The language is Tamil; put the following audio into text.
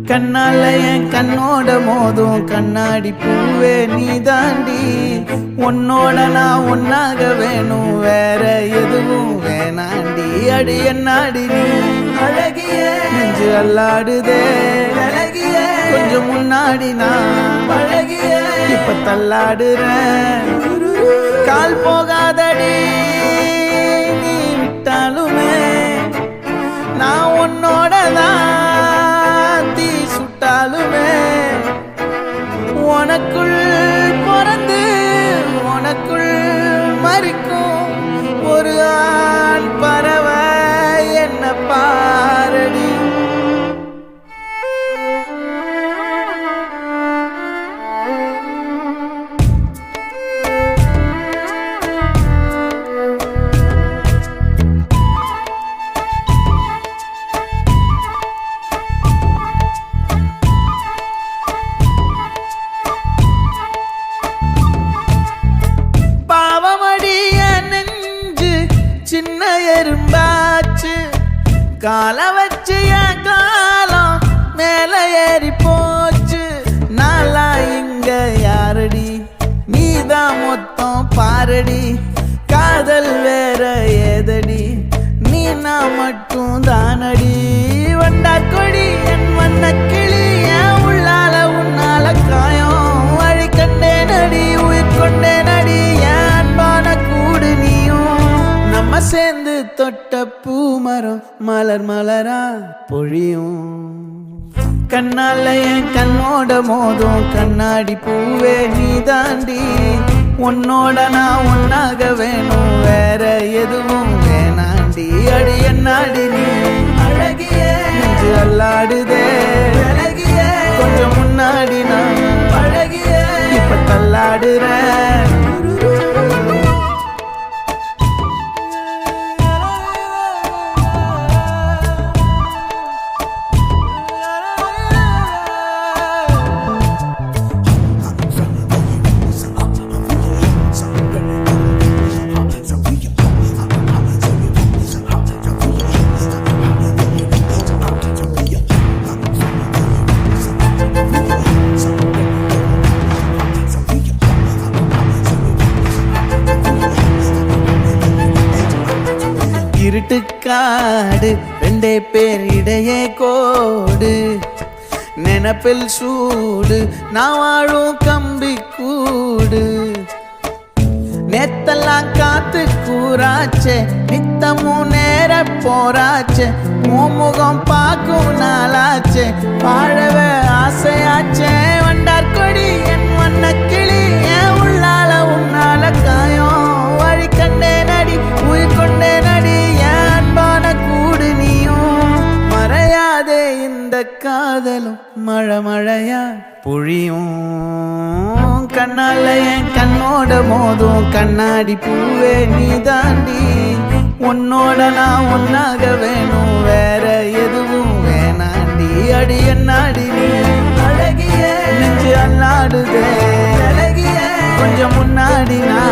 கண்ணால என் கண்ணோட மோதும் கண்ணாடி பூவே நீ தாண்டி. உன்னோட நான் ஒன்னாக வேணும், வேற எதுவும் வேணாண்டி. அடி என்னாடி நீ அழகிய நெஞ்சு அல்லாடுதே அழகிய. கொஞ்சம் முன்னாடி நான் அழகிய இப்ப தள்ளாடுறேன். கால் போகாதடி நீ விட்டாலுமே, நான் உன்னோட தான் தீ சுட்டாலுமே. உனக்குள் பிறந்து உனக்குள் மறிக்கும் ஒரு ஆண் பறவை என்ன பாரடி. சின்ன எறும்பாச்சு கால வச்சு என் காலம் மேல ஏறி போச்சு. நாளா இங்க யாரடி நீதான் மொத்தம் பாரடி. காதல் வேற ஏதடி நீ நான் மட்டும் தானடி. வண்டா கொடி என் வண்ண கிளி என் உள்ளால உன்னால காயம் வழி கண்டே நடி உயிர் கொண்டே நடி. என் அன்பான கூடு நீயும் நம்ம சேர்ந்து தொட்ட பூமரம் மலர் மலரா பொழியும். கண்ணால என் கண்ணோட மோதும் கண்ணாடி பூவே நீ தாண்டி. உன்னோட நான் ஒன்னாக வேணும், வேற எதுவும் வேணாண்டி. அடி என்னாடி நீ அழகிய நெஞ்சு அல்லாடுதே அழகிய. கொஞ்சம் முன்னாடி நான் அழகிய இப்ப தள்ளாடுறேன். இருட்டுக்காடு ரெண்டே பேர் இடையே கோடு. நினப்பில் சூடு நான் வாழும் கம்பி கூடு. நேத்தெல்லாம் காத்து கூறாச்சே நித்தமும் நேர போராச்சே. முகம் பார்க்கும் நாளாச்சே வாழவே ஆசையாச்சே. வண்டார் கொடி என் வண்ண கிளி என் உள்ளால உன்னால காயம் வழி கண்டே நடி உயிர் கொண்டே நடி. என் அன்பான கூடு நீயும் மறையாதே இந்த காதலும் மழை மழையா பொழியும். கண்ணால என் கண்ணோட மோதும் கண்ணாடி பூவே நீ தாண்டி. உன்னோட நான் ஒன்னாக வேணும், வேற எதுவும் வேணாண்டி. அடி என்னாடி நீ அழகிய நெஞ்சு அல்லாடுதே அழகிய. கொஞ்சம் முன்னாடி நான்